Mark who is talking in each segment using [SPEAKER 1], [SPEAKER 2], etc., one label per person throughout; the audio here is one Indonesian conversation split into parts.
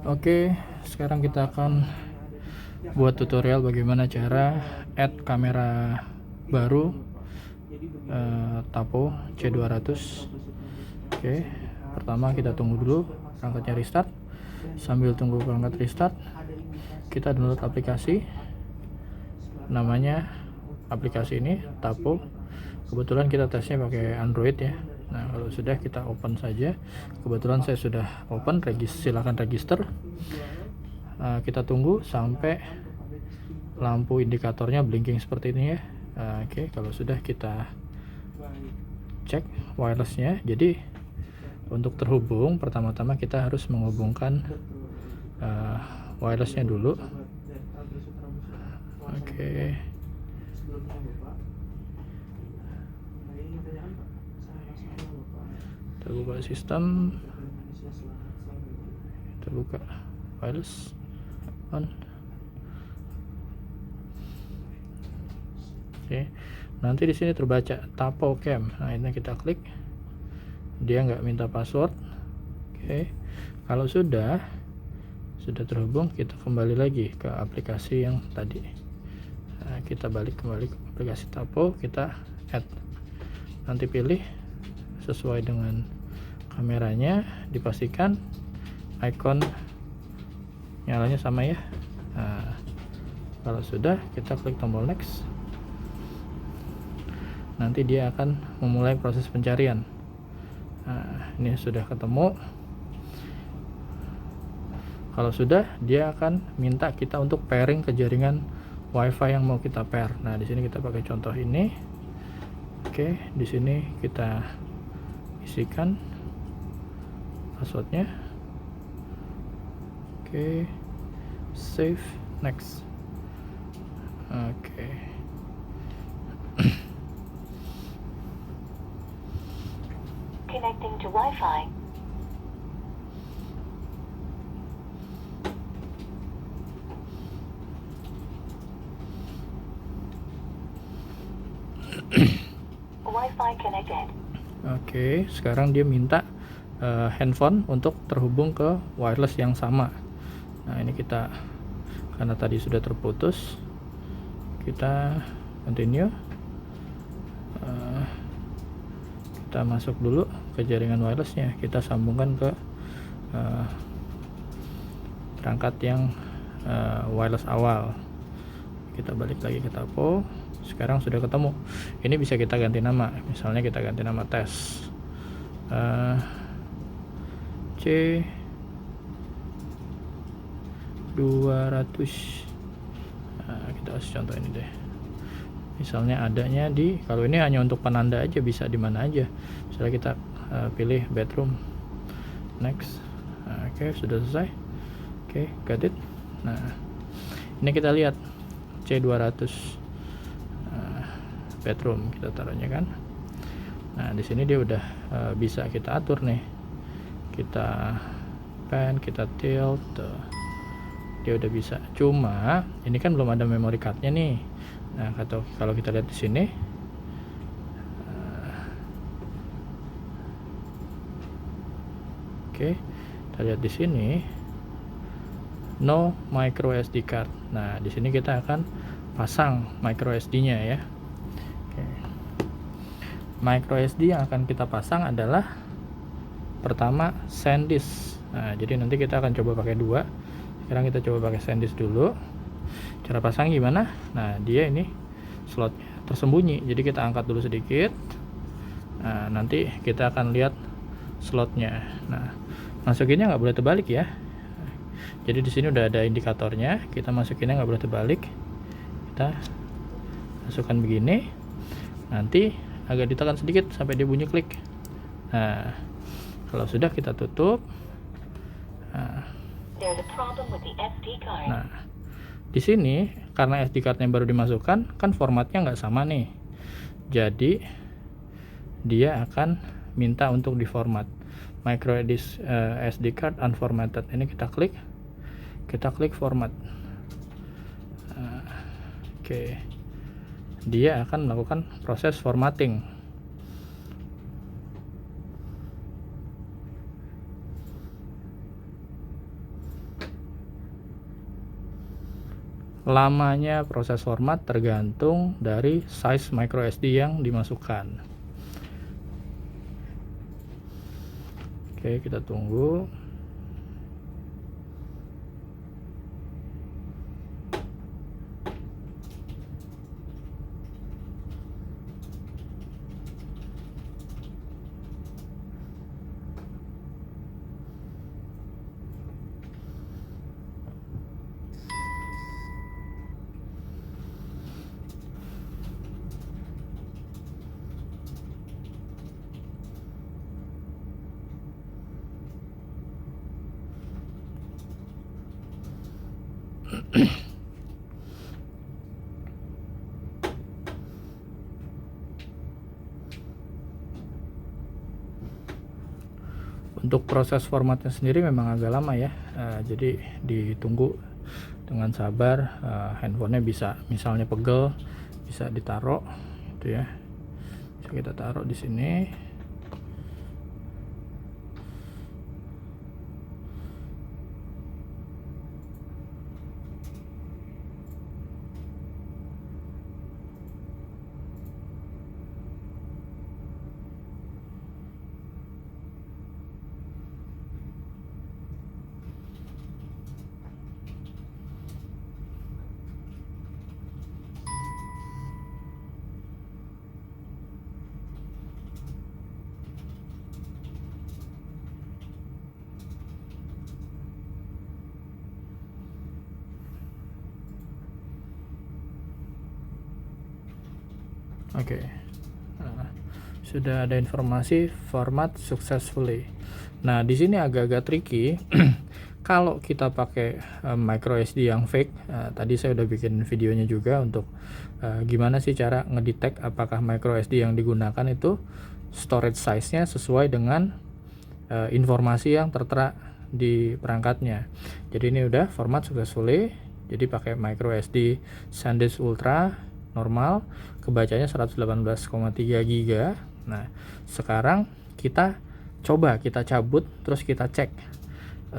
[SPEAKER 1] Oke, sekarang kita akan buat tutorial bagaimana cara add kamera baru Tapo C200. Oke, pertama kita tunggu dulu perangkatnya restart. Sambil tunggu perangkat restart, kita download aplikasi. Namanya aplikasi ini Tapo. Kebetulan kita tesnya pakai Android ya. Nah, kalau sudah, kita open saja. Kebetulan saya sudah open, silahkan register. Kita tunggu sampai lampu indikatornya blinking seperti ini ya. Oke, kalau sudah, kita cek wirelessnya. Jadi untuk terhubung, pertama-tama kita harus menghubungkan wirelessnya dulu. Oke. Kita buka sistem, kita buka wireless on. Oke, nanti di sini terbaca Tapo Cam. Nah, ini kita klik. Dia nggak minta password. Oke, kalau sudah terhubung, kita kembali lagi ke aplikasi yang tadi. Nah, kita kembali ke aplikasi Tapo, kita add. Nanti pilih sesuai dengan kameranya, dipastikan icon nyalanya sama ya. Nah, kalau sudah, kita klik tombol next. Nanti dia akan memulai proses pencarian. Nah, ini sudah ketemu. Kalau sudah, dia akan minta kita untuk pairing ke jaringan WiFi yang mau kita pair. Nah, di sini kita pakai contoh ini. Oke, di sini kita isikan passwordnya. Oke, save, next. Oke.
[SPEAKER 2] Connecting to Wi-Fi. Wi-Fi connected.
[SPEAKER 1] Oke, sekarang dia minta handphone untuk terhubung ke wireless yang sama. Nah, ini kita, karena tadi sudah terputus, kita continue. Kita masuk dulu ke jaringan wirelessnya, kita sambungkan ke perangkat yang wireless awal. Kita balik lagi ke Tapo. Sekarang sudah ketemu. Ini bisa kita ganti nama, misalnya kita ganti nama tes C200. Kita kasih contoh ini deh, misalnya adanya di, kalau ini hanya untuk penanda aja, bisa di mana aja. Misalnya kita pilih bedroom, next. Oke, sudah selesai. Oke, got it. Nah, ini kita lihat C200 bedroom, kita taruhnya kan. Nah, di sini dia udah bisa kita atur nih. Kita pan, kita tilt, dia udah bisa. Cuma ini kan belum ada memory cardnya nih. Nah, kalau kita lihat di sini, oke, kita lihat di sini no micro SD card. Nah, di sini kita akan pasang micro SD-nya ya. Oke. Micro SD yang akan kita pasang adalah pertama SanDisk. Nah, jadi nanti kita akan coba pakai dua. Sekarang kita coba pakai SanDisk dulu. Cara pasang gimana? Nah, dia ini slotnya tersembunyi, jadi kita angkat dulu sedikit. Nah, nanti kita akan lihat slotnya. Nah, masukinnya nggak boleh terbalik ya. Jadi di sini udah ada indikatornya, kita masukinnya nggak boleh terbalik. Kita masukkan begini, nanti agak ditekan sedikit sampai dia bunyi klik. Nah, kalau sudah, kita tutup. Nah, di sini karena SD cardnya baru dimasukkan, kan formatnya nggak sama nih. Jadi dia akan minta untuk diformat. Micro SD card unformatted. Ini kita klik format. Oke, dia akan melakukan proses formatting. lamanya proses format tergantung dari size micro SD yang dimasukkan. Oke, kita tunggu. Untuk proses formatnya sendiri memang agak lama ya, jadi ditunggu dengan sabar. Handphonenya bisa misalnya pegel, bisa ditaruh gitu ya, bisa kita taruh di sini. Oke. Nah, sudah ada informasi format successfully. Nah, di sini agak-agak tricky. Kalau kita pakai micro SD yang fake, tadi saya udah bikin videonya juga untuk gimana sih cara ngedetect apakah micro SD yang digunakan itu storage size-nya sesuai dengan informasi yang tertera di perangkatnya. Jadi ini udah format successfully. Jadi pakai micro SD SanDisk Ultra normal, kebacanya 118,3 GB. Nah, sekarang kita coba kita cabut terus kita cek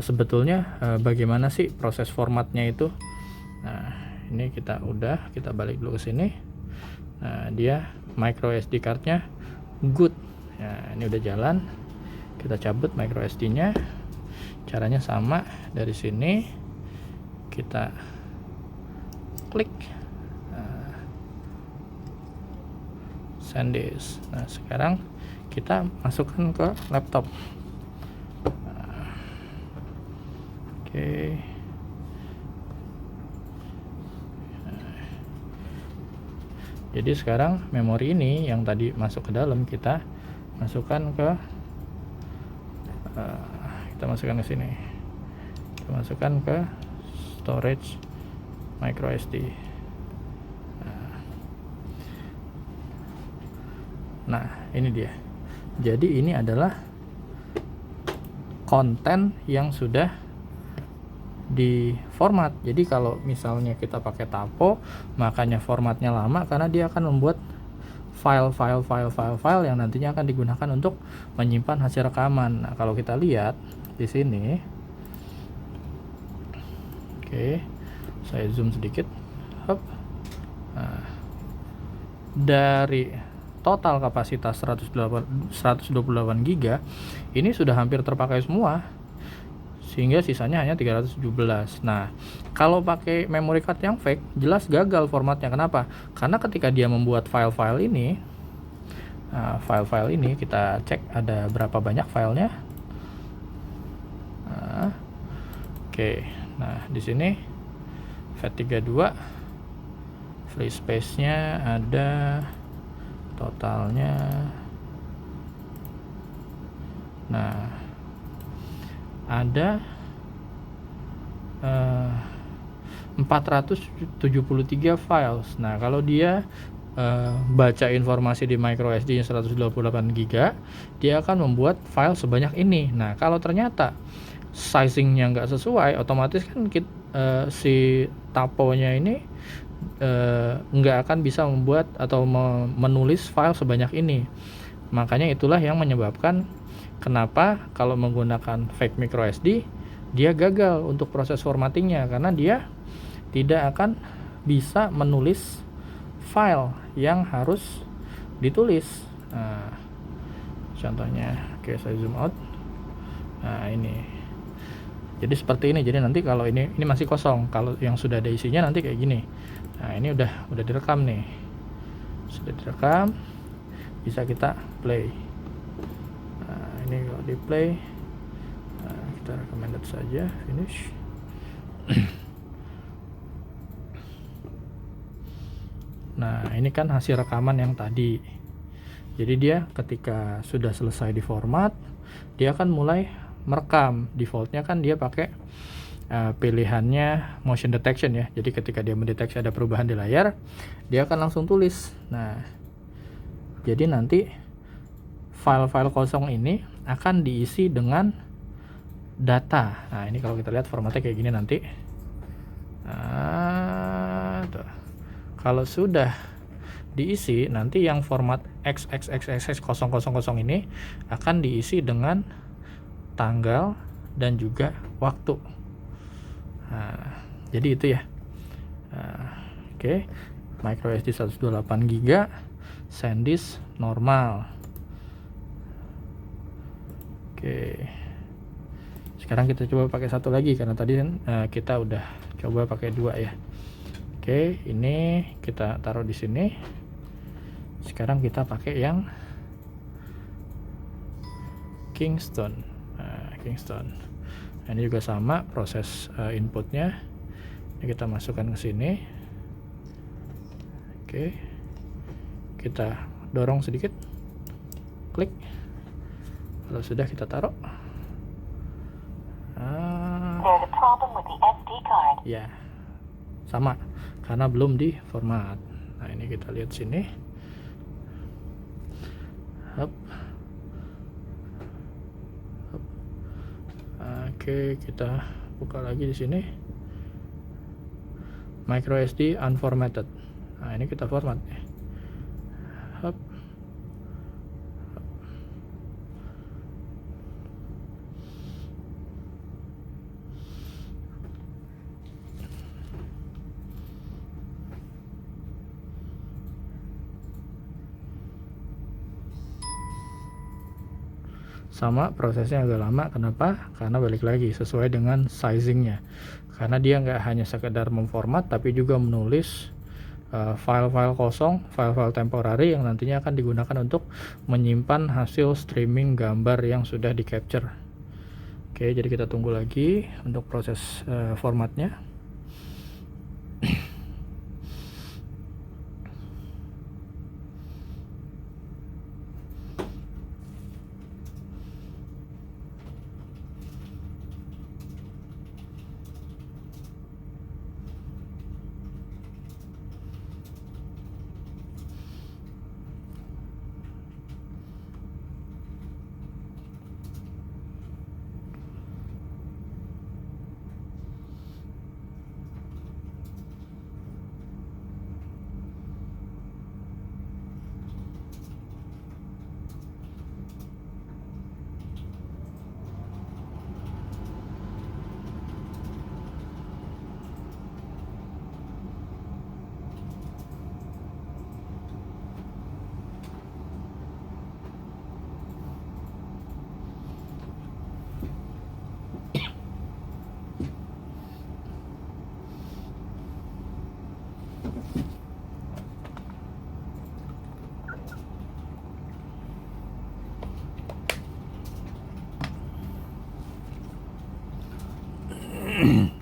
[SPEAKER 1] sebetulnya bagaimana sih proses formatnya itu. Nah, ini kita balik dulu ke sini. Nah, dia micro SD cardnya good. Nah, ini udah jalan. Kita cabut micro SD-nya. Caranya sama, dari sini kita klik SanDisk. Nah, sekarang kita masukkan ke laptop. Oke. Jadi sekarang memori ini yang tadi masuk ke dalam kita masukkan ke sini. Kita masukkan ke storage micro SD. Nah, ini dia. Jadi ini adalah konten yang sudah di format. Jadi kalau misalnya kita pakai tapo, makanya formatnya lama karena dia akan membuat file yang nantinya akan digunakan untuk menyimpan hasil rekaman. Nah, kalau kita lihat di sini, oke, saya zoom sedikit. Hop. Nah, dari total kapasitas 128 GB ini sudah hampir terpakai semua, sehingga sisanya hanya 317. Nah, kalau pakai memory card yang fake jelas gagal formatnya. Kenapa? Karena ketika dia membuat file-file ini, kita cek ada berapa banyak filenya. Oke, nah di sini FAT32, free space-nya ada totalnya. Nah, ada 473 files. Nah, kalau dia baca informasi di micro SD nya 128 GB, dia akan membuat file sebanyak ini. Nah, kalau ternyata sizingnya nggak sesuai, otomatis kan si taponya ini nggak akan bisa membuat atau menulis file sebanyak ini. Makanya itulah yang menyebabkan kenapa kalau menggunakan fake micro SD dia gagal untuk proses formattingnya, karena dia tidak akan bisa menulis file yang harus ditulis. Nah, contohnya, oke, saya zoom out. Nah, ini. Jadi seperti ini. Jadi nanti kalau ini masih kosong, kalau yang sudah ada isinya nanti kayak gini. Nah, ini udah direkam nih. Sudah direkam, bisa kita play. Nah, ini kalau di play, kita recommended saja, finish. Nah, ini kan hasil rekaman yang tadi. Jadi dia ketika sudah selesai di format, dia akan mulai merekam. Defaultnya kan dia pakai pilihannya motion detection ya. Jadi ketika dia mendeteksi ada perubahan di layar, dia akan langsung tulis. Nah, jadi nanti file-file kosong ini akan diisi dengan data. Nah, ini kalau kita lihat formatnya kayak gini nanti. Nah, tuh. Kalau sudah diisi, nanti yang format XXXX000 ini akan diisi dengan tanggal dan juga waktu. Nah, jadi itu ya. Nah, oke. microSD 128 GB, SanDisk normal. Oke. Sekarang kita coba pakai satu lagi karena tadi kita udah coba pakai dua ya. Oke, ini kita taruh di sini. Sekarang kita pakai yang Kingston. Nah, Kingston. Nah, ini juga sama proses inputnya. Ini kita masukkan ke sini. Oke, kita dorong sedikit, klik. Kalau sudah kita taruh.
[SPEAKER 2] There's a problem with the SD card.
[SPEAKER 1] Ya, sama karena belum di format. Nah, ini kita lihat sini. Hup. Hup. Oke, kita buka lagi di sini. microSD unformatted. Nah, ini kita format ya. Hup. Sama, prosesnya agak lama. Kenapa? Karena balik lagi sesuai dengan sizingnya, karena dia nggak hanya sekedar memformat tapi juga menulis file-file kosong, file-file temporary yang nantinya akan digunakan untuk menyimpan hasil streaming gambar yang sudah di capture. Oke, jadi kita tunggu lagi untuk proses formatnya.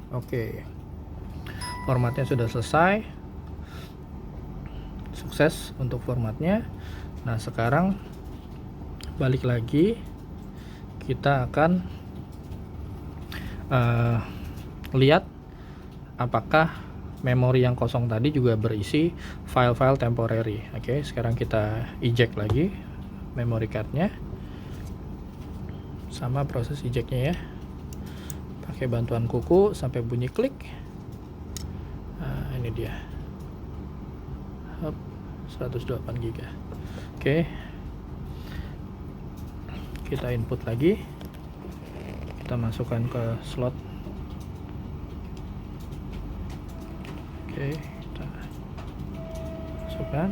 [SPEAKER 1] Oke, formatnya sudah selesai, sukses untuk formatnya. Nah, sekarang balik lagi, kita akan lihat apakah memori yang kosong tadi juga berisi file-file temporary. Oke, sekarang kita eject lagi memory cardnya. Sama proses ejectnya ya, pakai bantuan kuku sampai bunyi klik. Nah, ini dia. Hop, 128 GB. Oke. Kita input lagi. Kita masukkan ke slot Oke, kita masukkan.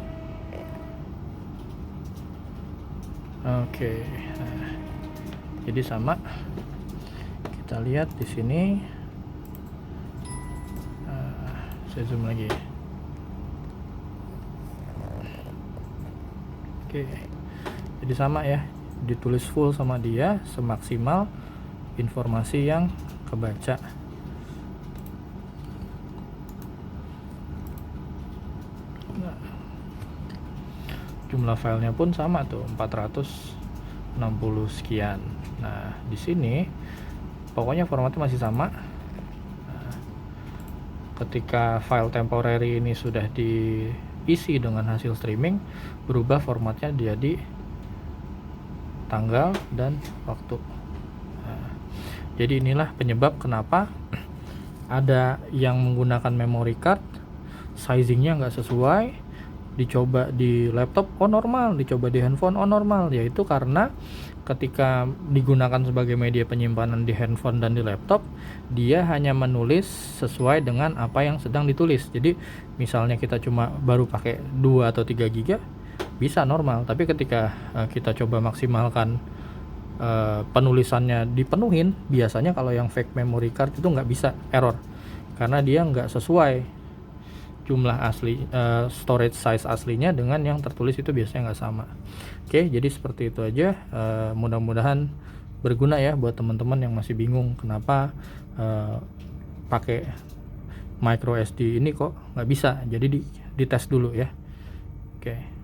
[SPEAKER 1] Oke, nah, jadi sama. Kita lihat di sini. Saya zoom lagi. Oke, jadi sama ya, ditulis full sama dia semaksimal informasi yang kebaca. Nah, jumlah filenya pun sama tuh, 460 sekian. Nah, di sini pokoknya formatnya masih sama. Ketika file temporary ini sudah diisi dengan hasil streaming, berubah formatnya jadi tanggal dan waktu. Nah, jadi inilah penyebab kenapa ada yang menggunakan memory card, sizingnya nggak sesuai, dicoba di laptop oh normal, dicoba di handphone oh normal, yaitu karena ketika digunakan sebagai media penyimpanan di handphone dan di laptop, dia hanya menulis sesuai dengan apa yang sedang ditulis. Jadi misalnya kita cuma baru pakai 2 atau 3 GB bisa normal, tapi ketika kita coba maksimalkan penulisannya dipenuhin, biasanya kalau yang fake memory card itu nggak bisa, error, karena dia nggak sesuai jumlah asli, storage size aslinya dengan yang tertulis itu biasanya nggak sama. Oke, jadi seperti itu aja. Mudah-mudahan berguna ya buat teman-teman yang masih bingung kenapa pakai micro SD ini kok nggak bisa. Jadi dites dulu ya. Oke.